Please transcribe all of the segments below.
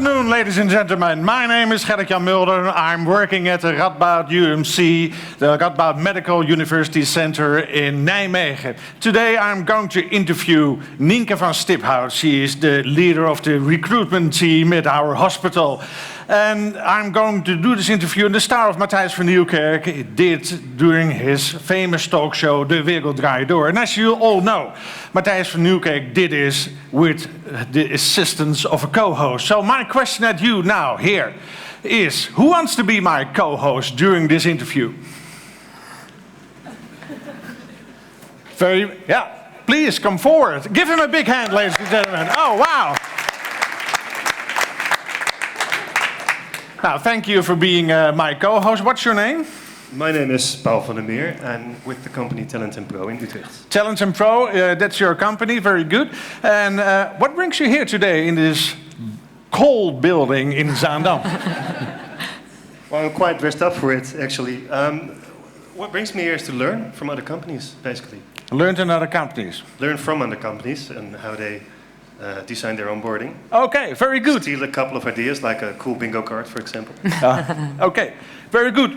afternoon, ladies and gentlemen. My name is Gerrit-Jan Mulder. I'm working at the Radboudumc, the Radboud Medical University Center in Nijmegen. Today I'm going to interview Nienke van Stiphout. She is the leader of the recruitment team at our hospital. And I'm going to do this interview in the style of Matthijs van Nieuwkerk did during his famous talk show, De Wereld Draait Door. And as you all know, Matthijs van Nieuwkerk did this with the assistance of a co-host. So my question at you now here is, who wants to be my co-host during this interview? Please come forward. Give him a big hand, ladies and gentlemen. Oh, wow. Now, thank you for being my co-host. What's your name? My name is Paul van der Meer. I'm with the company Talent & Pro in Utrecht. Talent & Pro, that's your company, very good. And what brings you here today in this cold building in Zaandam? Well, I'm quite dressed up for it, actually. What brings me here is to learn from other companies, basically. Learn in other companies? Learn from other companies and how they design their onboarding. Okay, very good. Steal a couple of ideas, like a cool bingo card, for example. Okay, very good.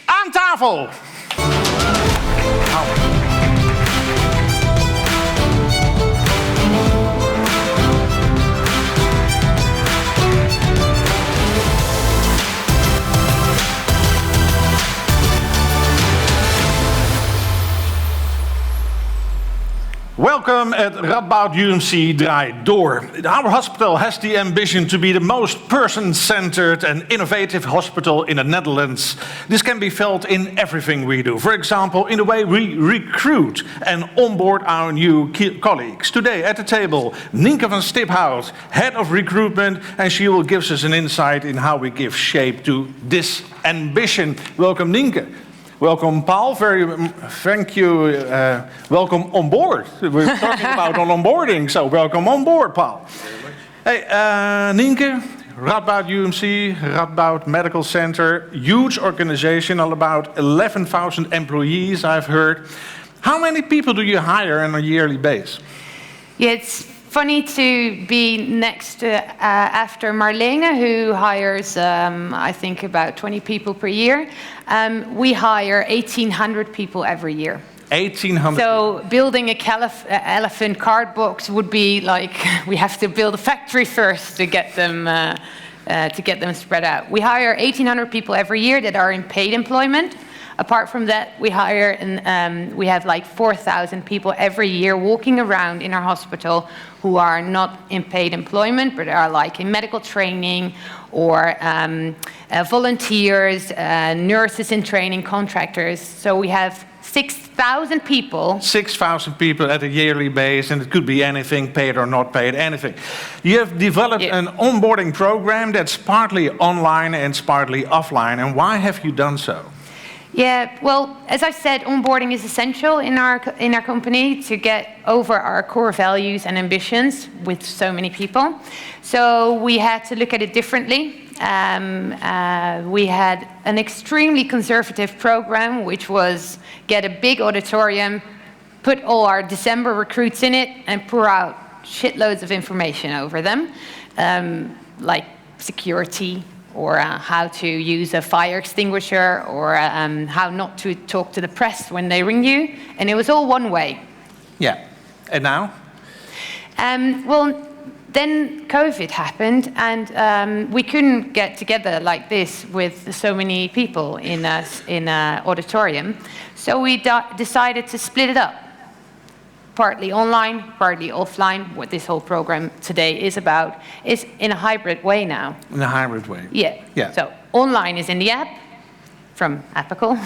Aan tafel! Welcome at Radboudumc Draait Door. Our hospital has the ambition to be the most person-centered and innovative hospital in the Netherlands. This can be felt in everything we do. For example, in the way we recruit and onboard our new colleagues. Today at the table, Nienke van Stiphout, head of recruitment, and she will give us an insight in how we give shape to this ambition. Welcome, Nienke. Welcome, Paul. Thank you. Welcome on board. We're talking about onboarding, so welcome on board, Paul. Hey, Nienke, Radboudumc, Radboud Medical Center, huge organization, all about 11,000 employees, I've heard. How many people do you hire on a yearly basis? Yeah, it's funny to be next after Marlene, who hires, I think, about 20 people per year. We hire 1,800 people every year. 1,800. So building a elephant card box would be like we have to build a factory first to get them spread out. We hire 1,800 people every year that are in paid employment. Apart from that, we hire and we have like 4,000 people every year walking around in our hospital who are not in paid employment, but are like in medical training or volunteers, nurses in training, contractors. So we have 6,000 people. 6,000 people at a yearly base, and it could be anything, paid or not paid, anything. You have developed an onboarding program that's partly online and it's partly offline. And why have you done so? Yeah, well, as I said, onboarding is essential in our company to get over our core values and ambitions with so many people. So we had to look at it differently. We had an extremely conservative program, which was get a big auditorium, put all our December recruits in it, and pour out shitloads of information over them, like security, or how to use a fire extinguisher, or how not to talk to the press when they ring you. And it was all one way. Yeah. And now? Well, then COVID happened, and we couldn't get together like this with so many people in an auditorium. So we decided to split it up. Partly online, partly offline. What this whole program today is about is in a hybrid way now. In a hybrid way? Yeah. So online is in the app, from Apical,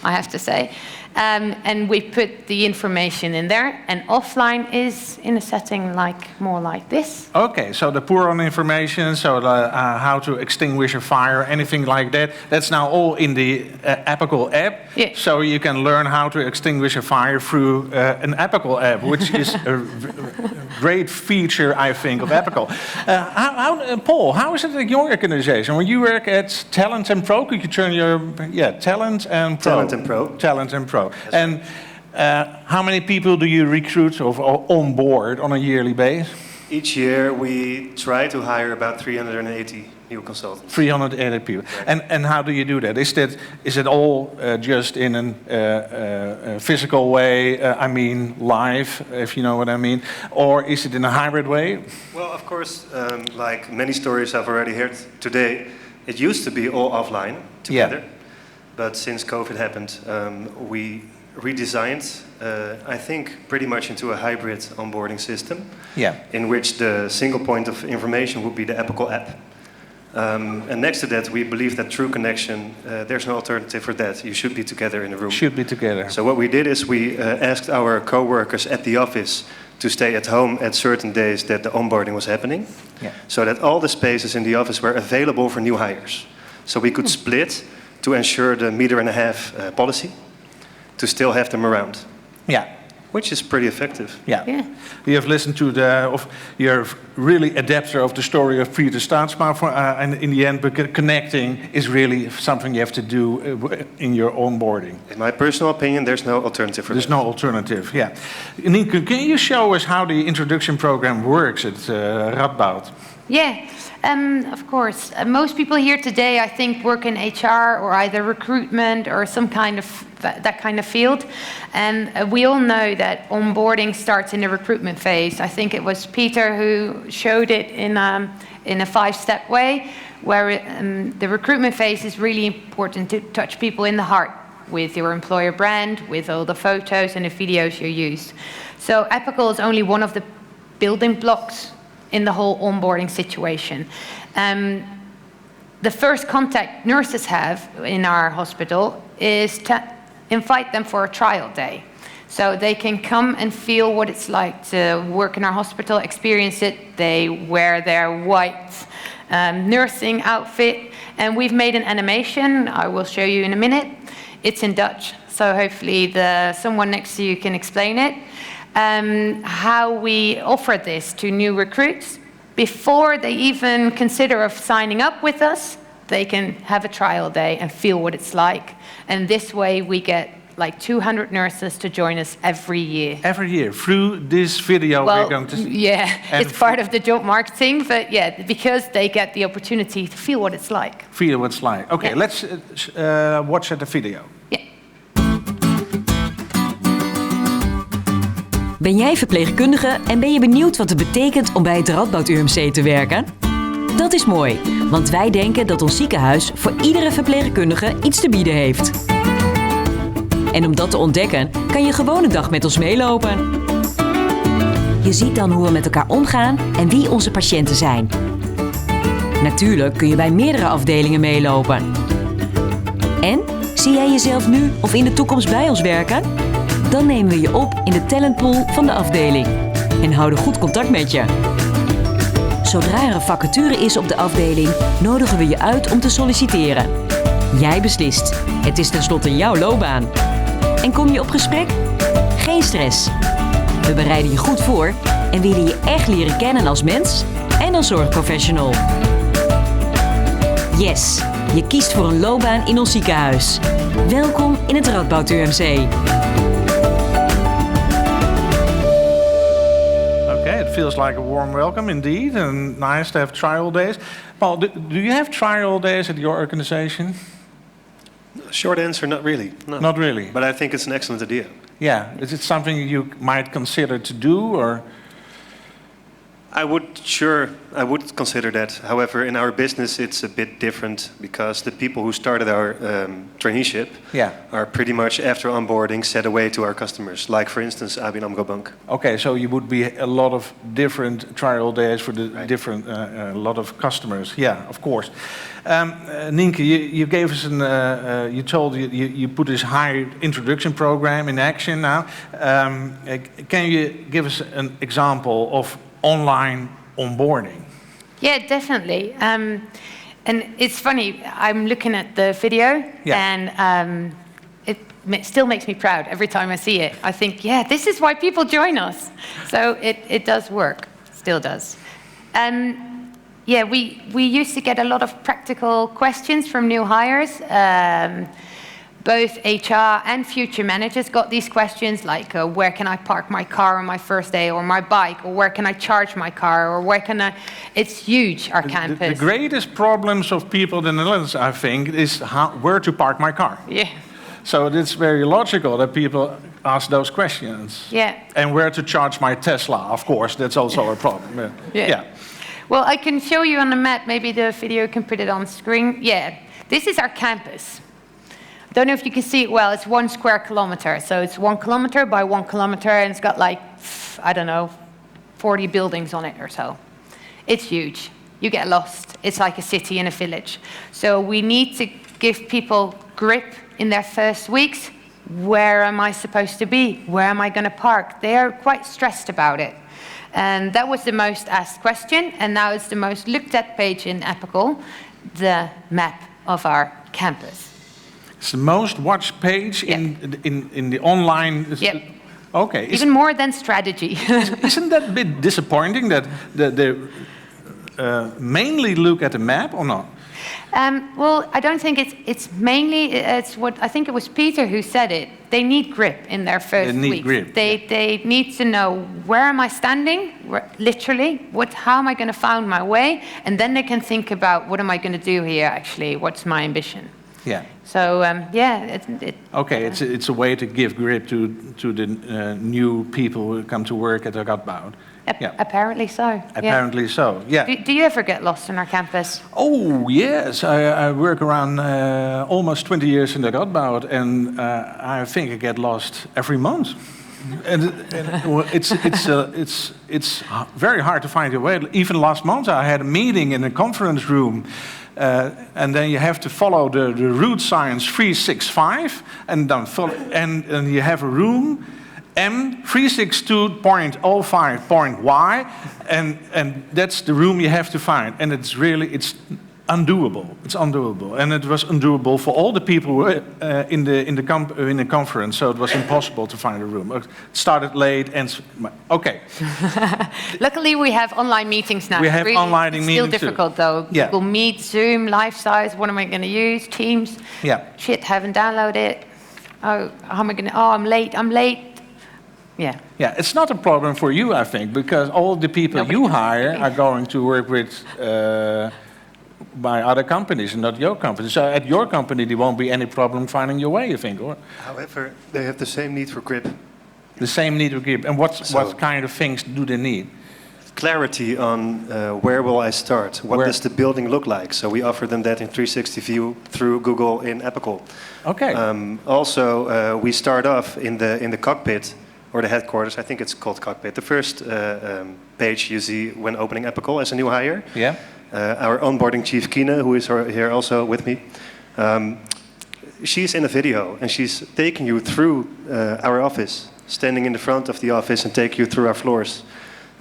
I have to say. And we put the information in there, and offline is in a setting more like this. Okay, so the pour on information, so how to extinguish a fire, anything like that, that's now all in the Apical app. Yeah. So you can learn how to extinguish a fire through an Apical app, which is a great feature, I think, of Apical. Paul, how is it at your organization? When you work at Talent & Pro, could you turn your... Yeah, Talent & Pro. Talent & Pro. Talent & Pro. And how many people do you recruit or onboard on a yearly basis? Each year we try to hire about 380 new consultants. 380 people. And how do you do that? Is it all just in a physical way, I mean live, if you know what I mean, or is it in a hybrid way? Well, of course, like many stories I've already heard today, it used to be all offline together. Yeah. But since COVID happened, we redesigned, I think, pretty much into a hybrid onboarding system. Yeah. In which the single point of information would be the Apical app. And next to that, we believe that true connection, there's no alternative for that. You should be together in a room. Should be together. So what we did is we asked our co-workers at the office to stay at home at certain days that the onboarding was happening. Yeah. So that all the spaces in the office were available for new hires. So we could split to ensure the meter-and-a-half policy, to still have them around. Yeah. Which is pretty effective. Yeah. Yeah. You have listened to you're really adapter of the story of Peter Staatsma, and in the end, because connecting is really something you have to do in your onboarding. In my personal opinion, there's no alternative for that. There's no alternative, yeah. Nienke, can you show us how the introduction program works at Radboud? Yeah, of course. Most people here today, I think, work in HR or either recruitment or some kind of that kind of field. And we all know that onboarding starts in the recruitment phase. I think it was Peter who showed it in a 5-step way, where the recruitment phase is really important to touch people in the heart with your employer brand, with all the photos and the videos you use. So Apical is only one of the building blocks in the whole onboarding situation. The first contact nurses have in our hospital is to invite them for a trial day. So they can come and feel what it's like to work in our hospital, experience it. They wear their white nursing outfit, and we've made an animation. I will show you in a minute. It's in Dutch, so hopefully someone next to you can explain it. How we offer this to new recruits. Before they even consider of signing up with us, they can have a trial day and feel what it's like. And this way we get like 200 nurses to join us every year. Every year, through this video we're going to... Yeah, it's part of the job marketing, but yeah, because they get the opportunity to feel what it's like. Feel what it's like. Okay, Yeah. let's watch the video. Yeah. Ben jij verpleegkundige en ben je benieuwd wat het betekent om bij het Radboud UMC te werken? Dat is mooi, want wij denken dat ons ziekenhuis voor iedere verpleegkundige iets te bieden heeft. En om dat te ontdekken, kan je gewoon een dag met ons meelopen. Je ziet dan hoe we met elkaar omgaan en wie onze patiënten zijn. Natuurlijk kun je bij meerdere afdelingen meelopen. En zie jij jezelf nu of in de toekomst bij ons werken? Dan nemen we je op in de talentpool van de afdeling en houden goed contact met je. Zodra er een vacature is op de afdeling, nodigen we je uit om te solliciteren. Jij beslist. Het is tenslotte jouw loopbaan. En kom je op gesprek? Geen stress. We bereiden je goed voor en willen je echt leren kennen als mens en als zorgprofessional. Yes, je kiest voor een loopbaan in ons ziekenhuis. Welkom in het Radboud UMC. Okay, it feels like a warm welcome indeed, and nice to have trial days. Paul, do you have trial days at your organization? Short answer, not really. No. Not really. But I think it's an excellent idea. Yeah, is it something you might consider to do, or? I would consider that. However, in our business, it's a bit different because the people who started our traineeship are pretty much after onboarding set away to our customers. Like, for instance, Radboudumc. Okay, so you would be a lot of different trial days for the different lot of customers. Yeah, of course. Nienke, you gave us you told you put this high introduction program in action now. Can you give us an example of online onboarding? Yeah, definitely. And it's funny, I'm looking at the video and it still makes me proud every time I see it. I think, yeah, this is why people join us. So it does work, still does. Yeah, we used to get a lot of practical questions from new hires. both HR and future managers got these questions like, where can I park my car on my first day, or my bike, or where can I charge my car, or where can I... It's huge, our campus. The greatest problems of people in the Netherlands, I think, is where to park my car. Yeah. So it's very logical that people ask those questions. Yeah. And where to charge my Tesla, of course, that's also a problem. Yeah. Well, I can show you on the map, maybe the video can put it on screen. Yeah, this is our campus. Don't know if you can see it well, it's 1 square kilometer. So it's 1 kilometer by 1 kilometer, and it's got like, I don't know, 40 buildings on it or so. It's huge. You get lost. It's like a city in a village. So we need to give people grip in their first weeks. Where am I supposed to be? Where am I going to park? They are quite stressed about it. And that was the most asked question, and now it's the most looked at page in Epical, the map of our campus. It's the most watched page in the online... Yep. Okay. Even more than strategy. Isn't that a bit disappointing that they mainly look at the map or not? Well, I don't think it's mainly, it's what, I think it was Peter who said it. They need grip in their first week. They need grip. They need to know, where am I standing, literally, how am I going to find my way? And then they can think about, what am I going to do here actually? What's my ambition? Yeah. So, okay, it's a way to give grip to the new people who come to work at the Radboud. Apparently so. Apparently so, yeah. Do you ever get lost on our campus? Oh, yes. I work around almost 20 years in the Radboud, and I think I get lost every month. And it's very hard to find your way. Even last month I had a meeting in a conference room, and then you have to follow the route signs 365, and then and you have a room M362.05.Y, and that's the room you have to find, and it's undoable. It's undoable, and it was undoable for all the people who were in the conference. So it was impossible to find a room. It started late, and okay. Luckily, we have online meetings now. We have online meetings. Still difficult though. Yeah. Google Meet, Zoom, Life Size. What am I going to use? Teams. Yeah. Shit, haven't downloaded it. Oh, how am I going to? Oh, I'm late. Yeah. Yeah, it's not a problem for you, I think, because all the people you hire are going to work with by other companies and not your company. So at your company, there won't be any problem finding your way, you think, or? However, they have the same need for grip. The same need for grip. And what kind of things do they need? Clarity on where will I start? What does the building look like? So we offer them that in 360 view through Google in Epical. Okay. Also, we start off in the cockpit, or the headquarters. I think it's called cockpit. The first page you see when opening Epical as a new hire. Yeah. Our onboarding chief, Kina, who is here also with me, she's in a video and she's taking you through our office, standing in the front of the office and take you through our floors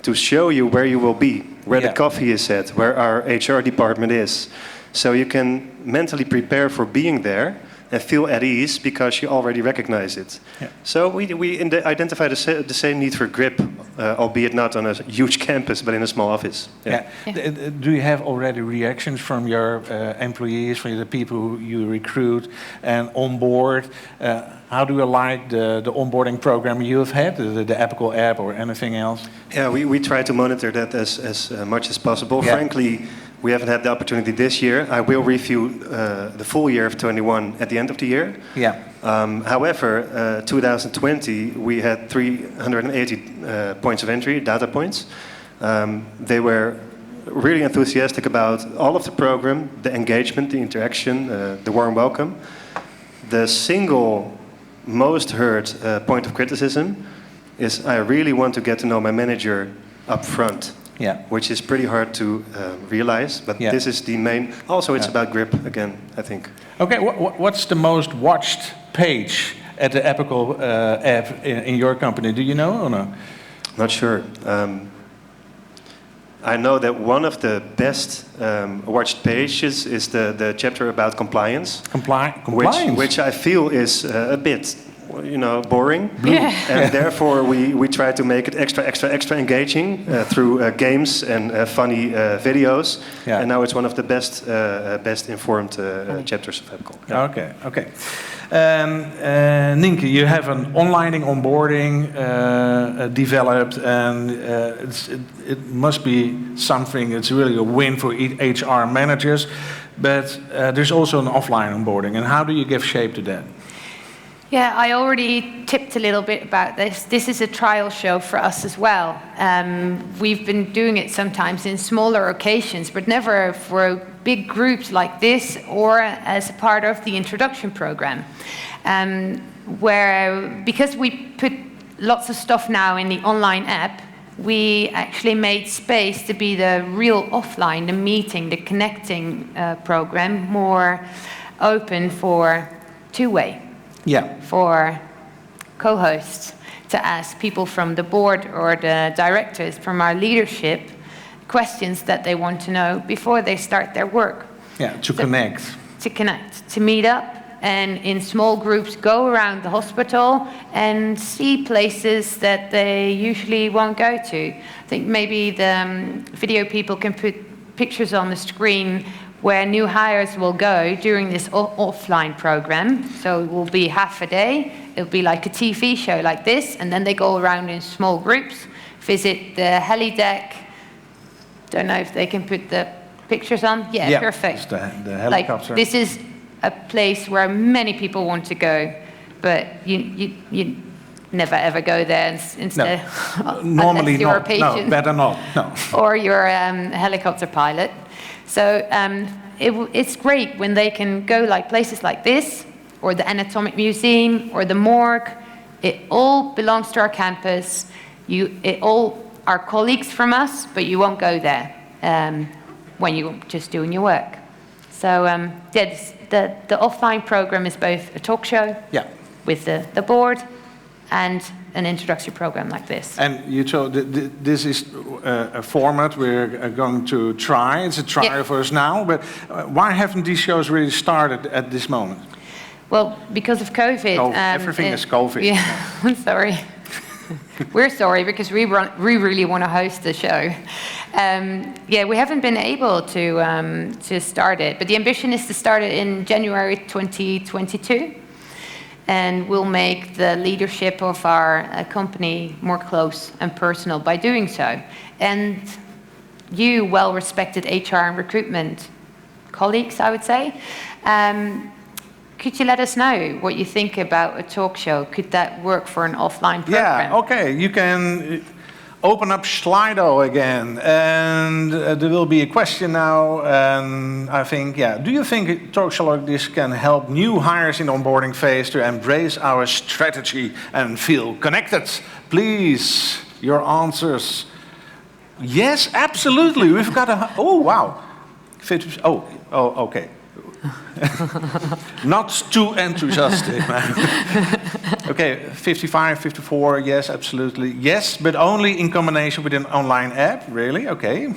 to show you where you will be, where the coffee is at, where our HR department is. So you can mentally prepare for being there and feel at ease because you already recognize it. Yeah. So we identify the same need for grip, albeit not on a huge campus, but in a small office. Yeah. Do you have already reactions from your employees, from the people who you recruit and onboard? How do you like the onboarding program you have had, the Epical app or anything else? Yeah, we try to monitor that as much as possible. Yeah. Frankly, we haven't had the opportunity this year. I will review the full year of 21 at the end of the year. Yeah. However, 2020, we had 380 points of entry, data points. They were really enthusiastic about all of the program, the engagement, the interaction, the warm welcome. The single most heard point of criticism is I really want to get to know my manager up front. Yeah. Which is pretty hard to realize, but this is the main. Also, it's about grip again, I think. Okay, what's the most watched page at the Epical app in your company? Do you know or no? Not sure. I know that one of the best watched pages is the chapter about compliance. Compliance? Which I feel is a bit boring. And therefore we try to make it extra engaging through games and funny videos. Yeah. And now it's one of the best informed chapters of HEPCOL. Okay. Nienke, you have an online onboarding developed, and it must be something that's really a win for HR managers. But there's also an offline onboarding, and how do you give shape to that? Yeah, I already tipped a little bit about this. This is a trial show for us as well. We've been doing it sometimes in smaller occasions, but never for big groups like this or as a part of the introduction program. Because we put lots of stuff now in the online app, we actually made space to be the real offline, the meeting, the connecting program, more open for two-way. Yeah. For co-hosts to ask people from the board or the directors from our leadership questions that they want to know before they start their work. Yeah, to connect. To connect, to meet up, and in small groups go around the hospital and see places that they usually won't go to. I think maybe the video people can put pictures on the screen where new hires will go during this offline program. So it will be half a day. It'll be like a TV show like this, and then they go around in small groups, visit the heli deck. Don't know if they can put the pictures on. Yeah, perfect. The helicopter. Like, this is a place where many people want to go, but you never ever go there instead. No. Normally you're not. a patient. No, better not. No. Or you're a helicopter pilot. So it's great when they can go like places like this, or the Anatomic Museum, or the morgue. It all belongs to our campus. It all are colleagues from us, but you won't go there when you're just doing your work. So the offline program is both a talk show with the board and an introductory program like this. And you told this is a format we're going to try. It's a trial for us now, but why haven't these shows really started at this moment? Well, because of COVID. Oh, everything is COVID. Yeah, I'm sorry. We're sorry because we really want to host the show. We haven't been able to start it, but the ambition is to start it in January 2022. And we'll make the leadership of our company more close and personal by doing so. And you, well-respected HR and recruitment colleagues, I would say, could you let us know what you think about a talk show? Could that work for an offline program? Yeah, okay. You can open up Slido again, and there will be a question now. And I think, do you think a talk show like this can help new hires in the onboarding phase to embrace our strategy and feel connected? Please, your answers. Yes, absolutely. We've got a. Oh, wow. 50, okay. Not too enthusiastic, man. Okay, 55, 54, yes, absolutely. Yes, but only in combination with an online app, really? Okay.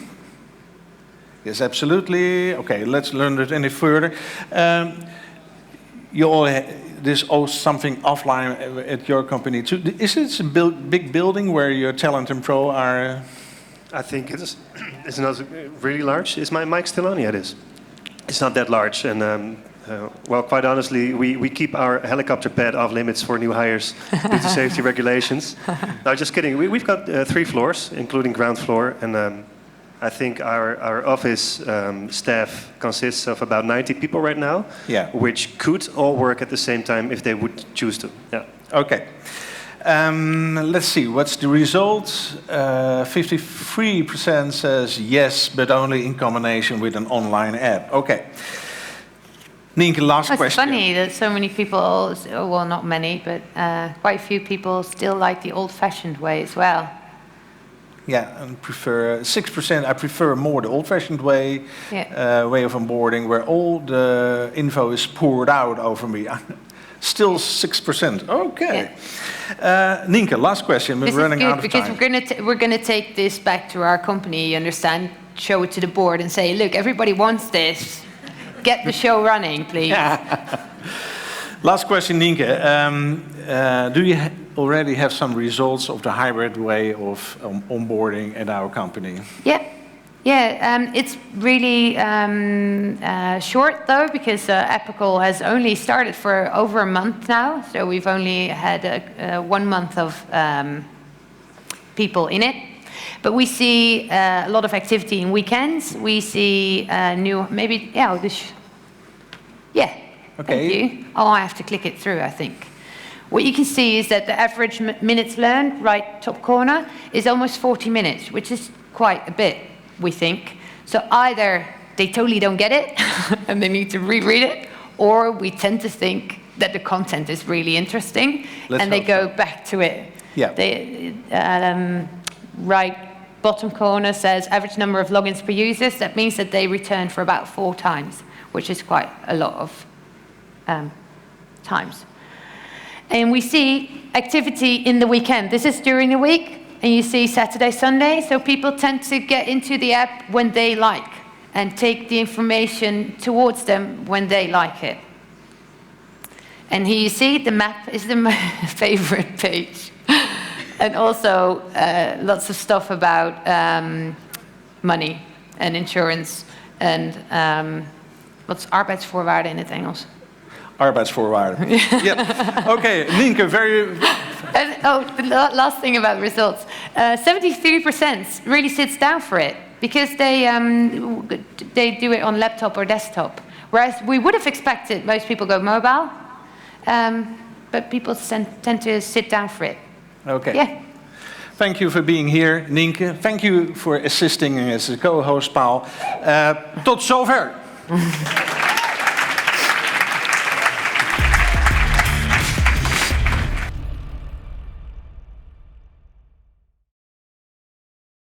Yes, absolutely. Okay, let's learn it any further. There's also something offline at your company too. Is it a big building where your talent and pro are? I think it's not really large. Is my mic still on? Yeah, it is. It's not that large, and quite honestly, we keep our helicopter pad off limits for new hires due to safety regulations. No, just kidding. We've got 3 floors, including ground floor, and I think our office staff consists of about 90 people right now, which could all work at the same time if they would choose to. Yeah. Okay. Let's see, what's the result? 53% says yes, but only in combination with an online app. Okay. Nienke, last question. It's funny that so many people, well, not many, but quite a few people still like the old-fashioned way as well. Yeah, and prefer 6%. I prefer more the old-fashioned way, way of onboarding, where all the info is poured out over me. Still 6%. Okay. Nienke, last question. We're running out of time. Because we're going to take this back to our company, you understand? Show it to the board and say, look, everybody wants this. Get the show running, please. Last question, Nienke. Do you already have some results of the hybrid way of onboarding at our company? Yeah, it's really short though, because Epical has only started for over a month now, so we've only had 1 month of people in it. But we see a lot of activity in weekends. We see new, maybe, Okay. Thank you. Oh, I have to click it through, I think. What you can see is that the average minutes learned, right top corner, is almost 40 minutes, which is quite a bit, we think. So either they totally don't get it and they need to reread it, or we tend to think that the content is really interesting and they go back to it. Yeah. Right bottom corner says average number of logins per users. That means that they return for about 4 times, which is quite a lot of times. And we see activity in the weekend. This is during the week, and you see Saturday, Sunday. So people tend to get into the app when they like and take the information towards them when they like it. And here you see the map is the favorite page. And also lots of stuff about money and insurance and what's arbeidsvoorwaarden in het Engels? Arbeidsvoorwaarden. Yep. Okay, Nienke, very... The last thing about results. 73% really sits down for it because they do it on laptop or desktop. Whereas we would have expected most people go mobile, but people tend to sit down for it. Okay. Yeah. Thank you for being here, Nienke. Thank you for assisting as a co-host, Paul. Tot zover.